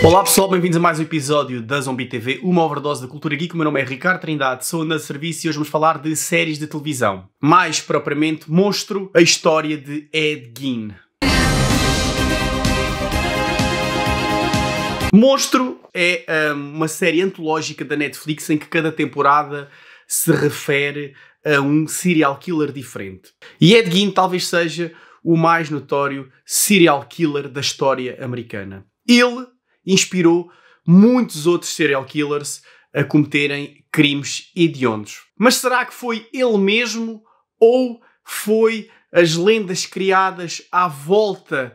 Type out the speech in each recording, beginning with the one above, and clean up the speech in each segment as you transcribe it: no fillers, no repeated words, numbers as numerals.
Olá pessoal, bem-vindos a mais um episódio da Zombie TV, uma overdose da cultura geek. O meu nome é Ricardo Trindade, sou na serviço e hoje vamos falar de séries de televisão. Mais propriamente, Monstro, a história de Ed Gein. Monstro é uma série antológica da Netflix em que cada temporada se refere a um serial killer diferente. E Ed Gein talvez seja o mais notório serial killer da história americana. Ele inspirou muitos outros serial killers a cometerem crimes hediondos. Mas será que foi ele mesmo ou foi as lendas criadas à volta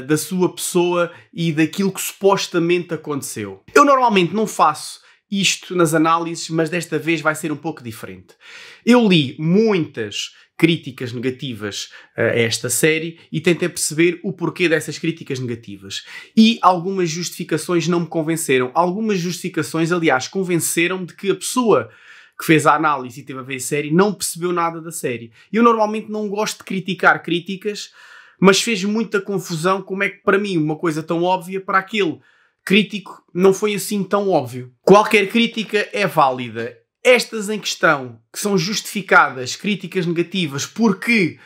da sua pessoa e daquilo que supostamente aconteceu? Eu normalmente não faço isto nas análises, mas desta vez vai ser um pouco diferente. Eu li muitas críticas negativas a esta série e tentei perceber o porquê dessas críticas negativas. E algumas justificações não me convenceram. Algumas justificações, aliás, convenceram-me de que a pessoa que fez a análise e teve a ver a série não percebeu nada da série. Eu normalmente não gosto de criticar críticas, mas fez muita confusão como é que para mim uma coisa tão óbvia para aquele crítico não foi assim tão óbvio. Qualquer crítica é válida. Estas em questão, que são justificadas, críticas negativas, porque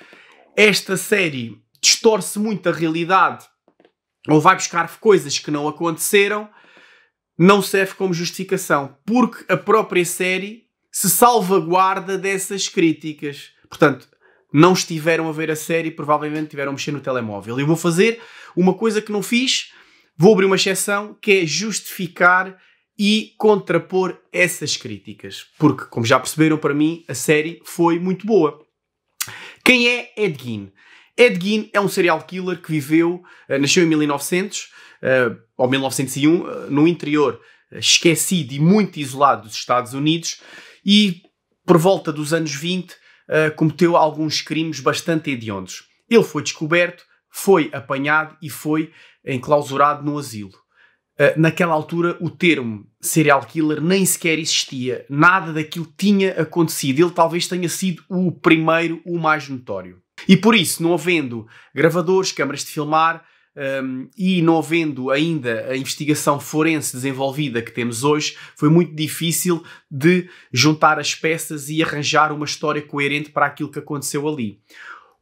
esta série distorce muito a realidade ou vai buscar coisas que não aconteceram, não serve como justificação, porque a própria série se salvaguarda dessas críticas. Portanto, não estiveram a ver a série, provavelmente tiveram a mexer no telemóvel. Eu vou fazer uma coisa que não fiz, vou abrir uma exceção, que é justificar e contrapor essas críticas. Porque, como já perceberam, para mim, a série foi muito boa. Quem é Ed Gein? Ed Gein é um serial killer que viveu, nasceu em 1900, ou 1901, no interior esquecido e muito isolado dos Estados Unidos, e por volta dos anos 20 cometeu alguns crimes bastante hediondos. Ele foi descoberto, foi apanhado e foi enclausurado no asilo. Naquela altura o termo serial killer nem sequer existia. Nada daquilo tinha acontecido. Ele talvez tenha sido o primeiro, o mais notório. E por isso, não havendo gravadores, câmaras de filmar e não havendo ainda a investigação forense desenvolvida que temos hoje, foi muito difícil de juntar as peças e arranjar uma história coerente para aquilo que aconteceu ali.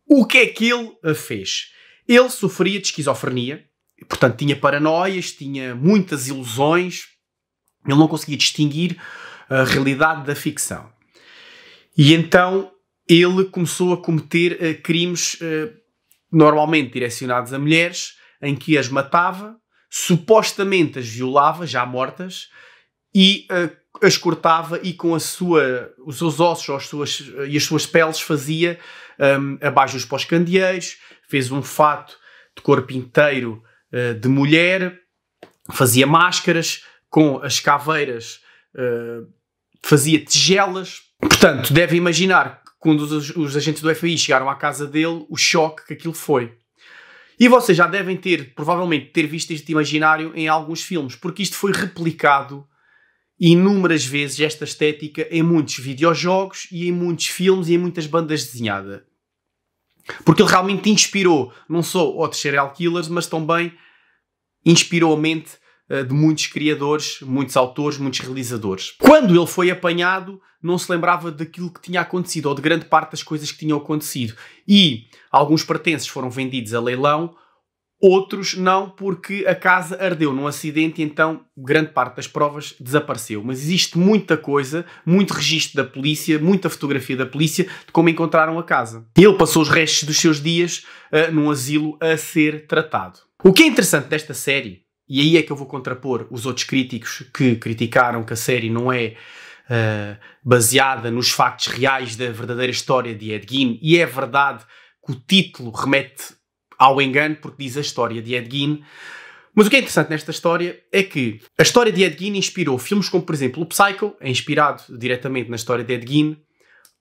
O que é que ele fez? Ele sofria de esquizofrenia. Portanto, tinha paranoias, tinha muitas ilusões, ele não conseguia distinguir a realidade da ficção. E então ele começou a cometer crimes normalmente direcionados a mulheres, em que as matava, supostamente as violava, já mortas, e as cortava e com os seus ossos e as suas peles fazia abajos para os candeeiros, fez um fato de corpo inteiro de mulher, fazia máscaras, com as caveiras fazia tigelas. Portanto, deve imaginar que quando os agentes do FBI chegaram à casa dele, o choque que aquilo foi. E vocês já devem provavelmente ter visto este imaginário em alguns filmes, porque isto foi replicado inúmeras vezes, esta estética, em muitos videojogos e em muitos filmes e em muitas bandas desenhadas. Porque ele realmente inspirou não só outros serial killers, mas também inspirou a mente de muitos criadores, muitos autores, muitos realizadores. Quando ele foi apanhado, não se lembrava daquilo que tinha acontecido, ou de grande parte das coisas que tinham acontecido. E alguns pertences foram vendidos a leilão, outros não, porque a casa ardeu num acidente e então grande parte das provas desapareceu. Mas existe muita coisa, muito registro da polícia, muita fotografia da polícia de como encontraram a casa. Ele passou os restos dos seus dias num asilo a ser tratado. O que é interessante desta série, e aí é que eu vou contrapor os outros críticos que criticaram que a série não é baseada nos factos reais da verdadeira história de Ed Gein, e é verdade que o título remete ao engano, porque diz a história de Ed Gein. Mas o que é interessante nesta história é que a história de Ed Gein inspirou filmes como, por exemplo, o Psycho, é inspirado diretamente na história de Ed Gein,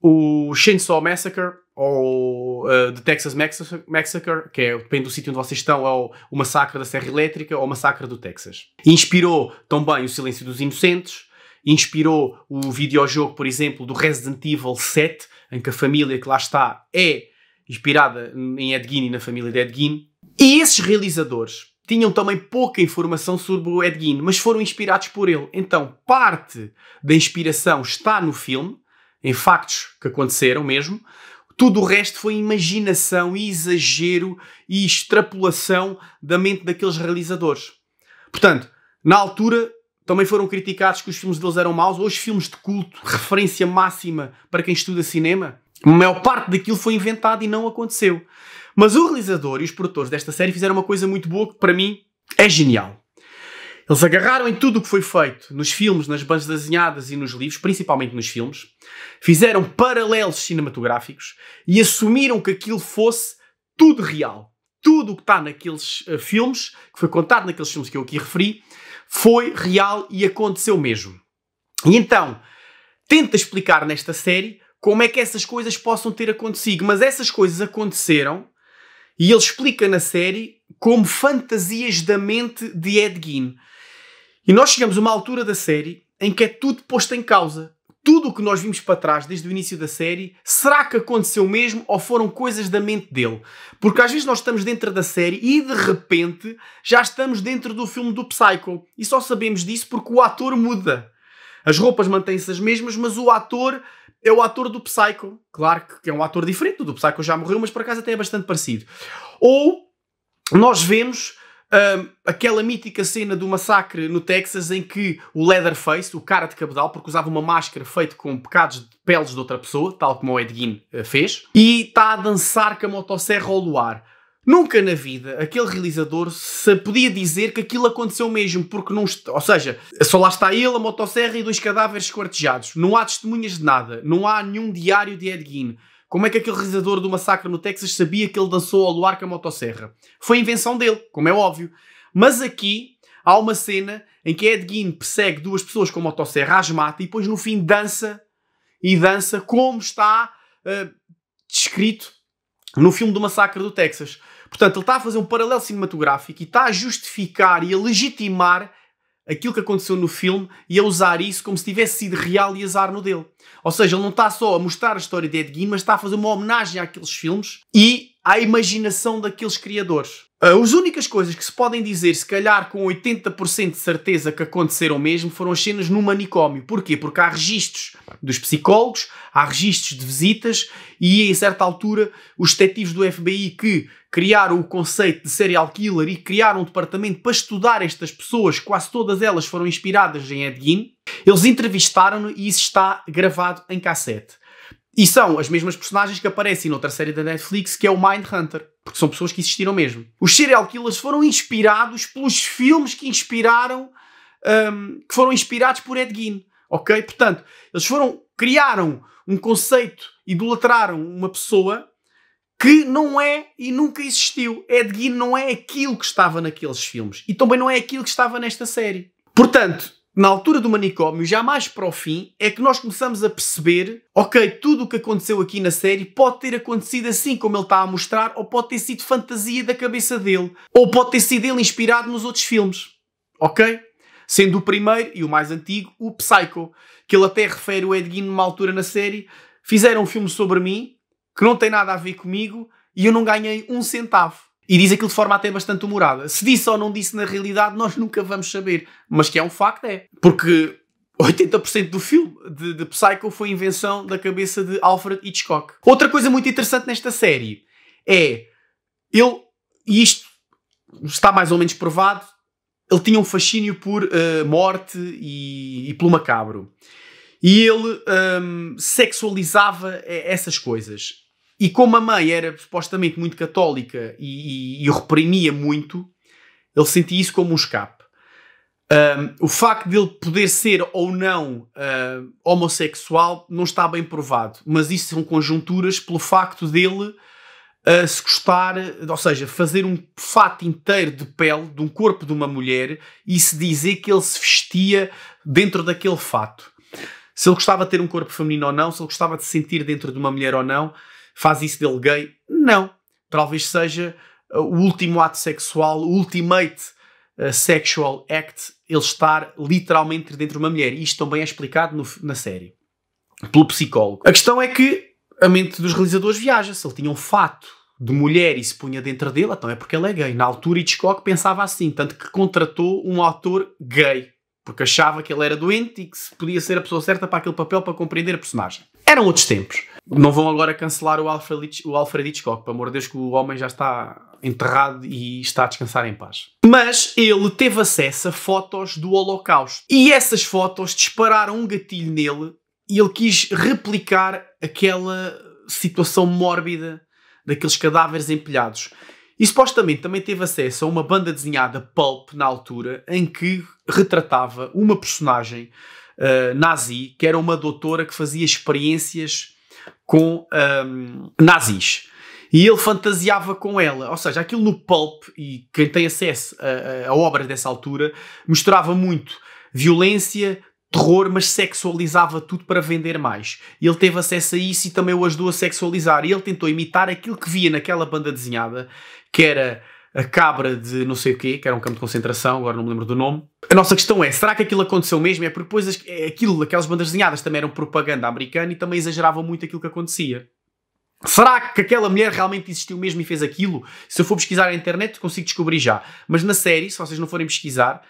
o Chainsaw Massacre, ou The Texas Massacre, que é, depende do sítio onde vocês estão, é o Massacre da Serra Elétrica ou o Massacre do Texas. Inspirou também o Silêncio dos Inocentes, inspirou o videojogo, por exemplo, do Resident Evil 7, em que a família que lá está é inspirada em Ed Gein e na família de Ed Gein. E esses realizadores tinham também pouca informação sobre o Ed Gein, mas foram inspirados por ele. Então, parte da inspiração está no filme, em factos que aconteceram mesmo. Tudo o resto foi imaginação, exagero e extrapolação da mente daqueles realizadores. Portanto, na altura também foram criticados que os filmes deles eram maus. Hoje, filmes de culto, referência máxima para quem estuda cinema, a maior parte daquilo foi inventado e não aconteceu. Mas o realizador e os produtores desta série fizeram uma coisa muito boa que, para mim, é genial. Eles agarraram em tudo o que foi feito nos filmes, nas bandas desenhadas e nos livros, principalmente nos filmes, fizeram paralelos cinematográficos e assumiram que aquilo fosse tudo real. Tudo o que está naqueles filmes, que foi contado naqueles filmes que eu aqui referi, foi real e aconteceu mesmo. E então, tenta explicar nesta série como é que essas coisas possam ter acontecido. Mas essas coisas aconteceram e ele explica na série como fantasias da mente de Ed Gein. E nós chegamos a uma altura da série em que é tudo posto em causa. Tudo o que nós vimos para trás desde o início da série, será que aconteceu mesmo ou foram coisas da mente dele? Porque às vezes nós estamos dentro da série e de repente já estamos dentro do filme do Psycho. E só sabemos disso porque o ator muda. As roupas mantêm-se as mesmas, mas o ator é o ator do Psycho. Claro que é um ator diferente, o do Psycho já morreu, mas por acaso até é bastante parecido. Ou nós vemos aquela mítica cena do massacre no Texas em que o Leatherface, o cara de cabedal, porque usava uma máscara feita com pecados de peles de outra pessoa, tal como o Ed Gein fez, e está a dançar com a motosserra ao luar. Nunca na vida aquele realizador se podia dizer que aquilo aconteceu mesmo, porque não... Ou seja, só lá está ele, a motosserra e 2 cadáveres esquartejados. Não há testemunhas de nada. Não há nenhum diário de Ed Gein. Como é que aquele realizador do massacre no Texas sabia que ele dançou ao luar com a motosserra? Foi invenção dele, como é óbvio. Mas aqui há uma cena em que Ed Gein persegue 2 pessoas com a motosserra, as mata e depois no fim dança como está descrito no filme do massacre do Texas. Portanto, ele está a fazer um paralelo cinematográfico e está a justificar e a legitimar aquilo que aconteceu no filme e a usar isso como se tivesse sido real e azar no dele. Ou seja, ele não está só a mostrar a história de Ed Gein, mas está a fazer uma homenagem àqueles filmes e à imaginação daqueles criadores. As únicas coisas que se podem dizer, se calhar com 80% de certeza que aconteceram mesmo, foram as cenas no manicômio. Porquê? Porque há registros dos psicólogos, há registros de visitas e, em certa altura, os detetives do FBI que criaram o conceito de serial killer e criaram um departamento para estudar estas pessoas, quase todas elas foram inspiradas em Ed Gein, eles entrevistaram-no e isso está gravado em cassete. E são as mesmas personagens que aparecem noutra série da Netflix, que é o Mindhunter, porque são pessoas que existiram mesmo. Os serial killers foram inspirados pelos filmes que inspiraram, que foram inspirados por Ed Gein, ok? Portanto, eles criaram um conceito, idolatraram uma pessoa que não é e nunca existiu. Ed Gein não é aquilo que estava naqueles filmes e também não é aquilo que estava nesta série. Portanto, na altura do manicômio, já mais para o fim, é que nós começamos a perceber, ok, tudo o que aconteceu aqui na série pode ter acontecido assim como ele está a mostrar, ou pode ter sido fantasia da cabeça dele, ou pode ter sido ele inspirado nos outros filmes, ok? Sendo o primeiro e o mais antigo, o Psycho, que ele até refere o Ed Gein numa altura na série, fizeram um filme sobre mim, que não tem nada a ver comigo, e eu não ganhei 1 centavo. E diz aquilo de forma até bastante humorada. Se disse ou não disse na realidade, nós nunca vamos saber. Mas que é um facto, é. Porque 80% do filme de Psycho foi invenção da cabeça de Alfred Hitchcock. Outra coisa muito interessante nesta série é... e isto está mais ou menos provado, ele tinha um fascínio por morte e pelo macabro. E ele sexualizava essas coisas. E como a mãe era supostamente muito católica e o reprimia muito, ele sentia isso como um escape. O facto de ele poder ser ou não homossexual não está bem provado, mas isso são conjunturas pelo facto dele se gostar, ou seja, fazer um fato inteiro de pele de um corpo de uma mulher e se dizer que ele se vestia dentro daquele fato. Se ele gostava de ter um corpo feminino ou não, se ele gostava de se sentir dentro de uma mulher ou não, faz isso dele gay? Não. Talvez seja o último ato sexual, o ultimate sexual act, ele estar literalmente dentro de uma mulher. E isto também é explicado na série, pelo psicólogo. A questão é que a mente dos realizadores viaja. Se ele tinha um fato de mulher e se punha dentro dele, então é porque ele é gay. Na altura Hitchcock pensava assim, tanto que contratou um ator gay, porque achava que ele era doente e que podia ser a pessoa certa para aquele papel para compreender a personagem. Eram outros tempos. Não vão agora cancelar o Alfred Hitchcock, pelo amor de Deus, que o homem já está enterrado e está a descansar em paz. Mas ele teve acesso a fotos do Holocausto. E essas fotos dispararam um gatilho nele e ele quis replicar aquela situação mórbida daqueles cadáveres empilhados. E supostamente também teve acesso a uma banda desenhada pulp na altura, em que retratava uma personagem nazi, que era uma doutora que fazia experiências com nazis. E ele fantasiava com ela. Ou seja, aquilo no pulp, e quem tem acesso a obras dessa altura, misturava muito violência, terror, mas sexualizava tudo para vender mais. E ele teve acesso a isso e também o ajudou a sexualizar. E ele tentou imitar aquilo que via naquela banda desenhada, que era a cabra de não sei o quê, que era um campo de concentração, agora não me lembro do nome. A nossa questão é, será que aquilo aconteceu mesmo? É porque depois aquelas bandas desenhadas também eram propaganda americana e também exageravam muito aquilo que acontecia. Será que aquela mulher realmente existiu mesmo e fez aquilo? Se eu for pesquisar na internet consigo descobrir já. Mas na série, se vocês não forem pesquisar,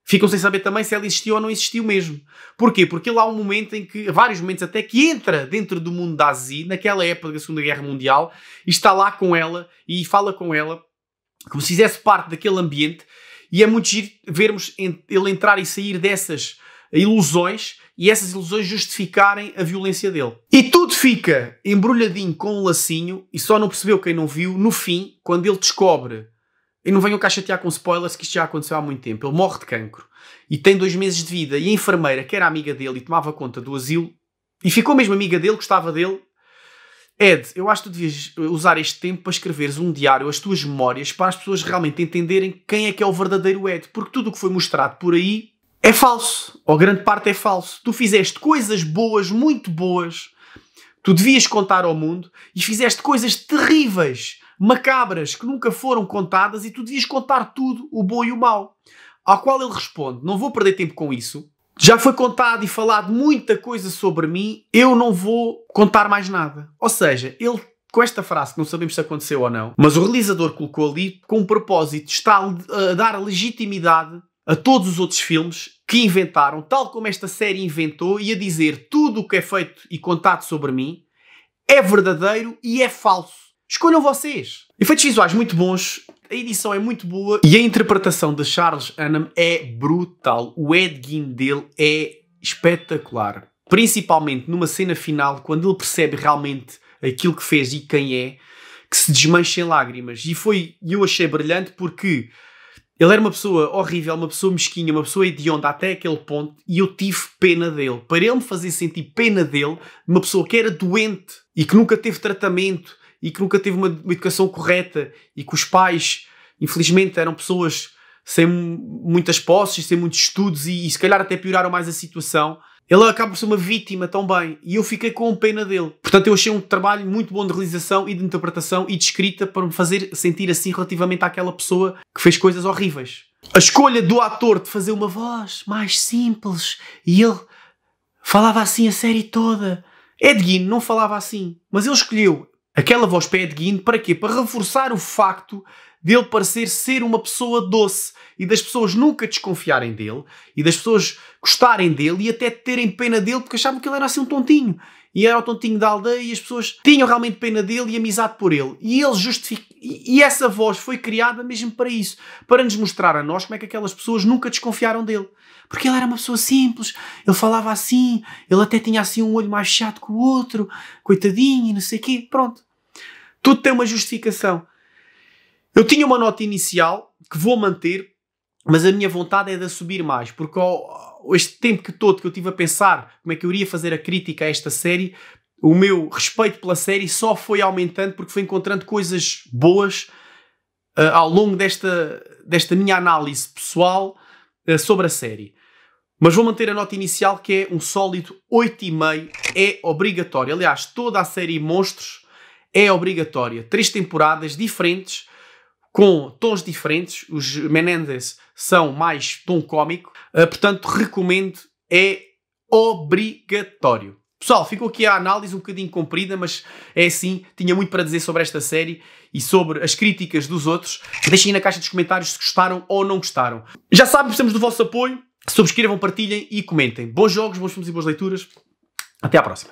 ficam sem saber também se ela existiu ou não existiu mesmo. Porquê? Porque lá há um momento em que, vários momentos até, que entra dentro do mundo da Nazi, naquela época da Segunda Guerra Mundial, e está lá com ela, e fala com ela, como se fizesse parte daquele ambiente, e é muito giro vermos ele entrar e sair dessas ilusões, e essas ilusões justificarem a violência dele. E tudo fica embrulhadinho com um lacinho, e só não percebeu quem não viu, no fim, quando ele descobre. E não venham cá chatear com spoilers, que isto já aconteceu há muito tempo. Ele morre de cancro. E tem 2 meses de vida. E a enfermeira, que era amiga dele e tomava conta do asilo, e ficou mesmo amiga dele, gostava dele. Ed, eu acho que tu devias usar este tempo para escreveres um diário, as tuas memórias, para as pessoas realmente entenderem quem é o verdadeiro Ed. Porque tudo o que foi mostrado por aí é falso. Ou grande parte é falso. Tu fizeste coisas boas, muito boas. Tu devias contar ao mundo. E fizeste coisas terríveis, macabras, que nunca foram contadas, e tu devias contar tudo, o bom e o mau. Ao qual ele responde, não vou perder tempo com isso, já foi contado e falado muita coisa sobre mim, eu não vou contar mais nada. Ou seja, ele, com esta frase, que não sabemos se aconteceu ou não, mas o realizador colocou ali com um propósito, está a dar legitimidade a todos os outros filmes que inventaram, tal como esta série inventou, e a dizer tudo o que é feito e contado sobre mim é verdadeiro e é falso. Escolham vocês. Efeitos visuais muito bons, a edição é muito boa e a interpretação de Charles Hunnam é brutal. O Ed Gein dele é espetacular. Principalmente numa cena final, quando ele percebe realmente aquilo que fez e quem é, que se desmancha em lágrimas. E eu achei brilhante porque ele era uma pessoa horrível, uma pessoa mesquinha, uma pessoa hedionda até aquele ponto, e eu tive pena dele. Para ele me fazer sentir pena dele, uma pessoa que era doente e que nunca teve tratamento e que nunca teve uma educação correta e que os pais, infelizmente, eram pessoas sem muitas posses, sem muitos estudos e se calhar até pioraram mais a situação. Ele acaba por ser uma vítima também e eu fiquei com pena dele. Portanto, eu achei um trabalho muito bom de realização e de interpretação e de escrita para me fazer sentir assim relativamente àquela pessoa que fez coisas horríveis. A escolha do ator de fazer uma voz mais simples e ele falava assim a série toda. Ed Gein não falava assim, mas ele escolheu aquela voz para Ed Gein para quê? Para reforçar o facto dele parecer ser uma pessoa doce e das pessoas nunca desconfiarem dele e das pessoas gostarem dele e até terem pena dele porque achavam que ele era assim um tontinho. E era o tontinho da aldeia e as pessoas tinham realmente pena dele e amizade por ele. E ele justifica. E essa voz foi criada mesmo para isso. Para nos mostrar a nós como é que aquelas pessoas nunca desconfiaram dele. Porque ele era uma pessoa simples, ele falava assim, ele até tinha assim um olho mais chato que o outro, coitadinho e não sei o quê. Pronto. Tudo tem uma justificação. Eu tinha uma nota inicial que vou manter, mas a minha vontade é de subir mais, porque este tempo todo que eu tive a pensar como é que eu iria fazer a crítica a esta série, o meu respeito pela série só foi aumentando porque fui encontrando coisas boas ao longo desta minha análise pessoal sobre a série. Mas vou manter a nota inicial, que é um sólido 8,5, é obrigatório. Aliás, toda a série Monstros é obrigatória. 3 temporadas diferentes, com tons diferentes. Os Menendez são mais tom cómico. Portanto, recomendo. É obrigatório. Pessoal, ficou aqui a análise um bocadinho comprida, mas é assim, tinha muito para dizer sobre esta série e sobre as críticas dos outros. Deixem aí na caixa dos comentários se gostaram ou não gostaram. Já sabem, precisamos do vosso apoio. Subscrevam, partilhem e comentem. Bons jogos, bons filmes e boas leituras. Até à próxima.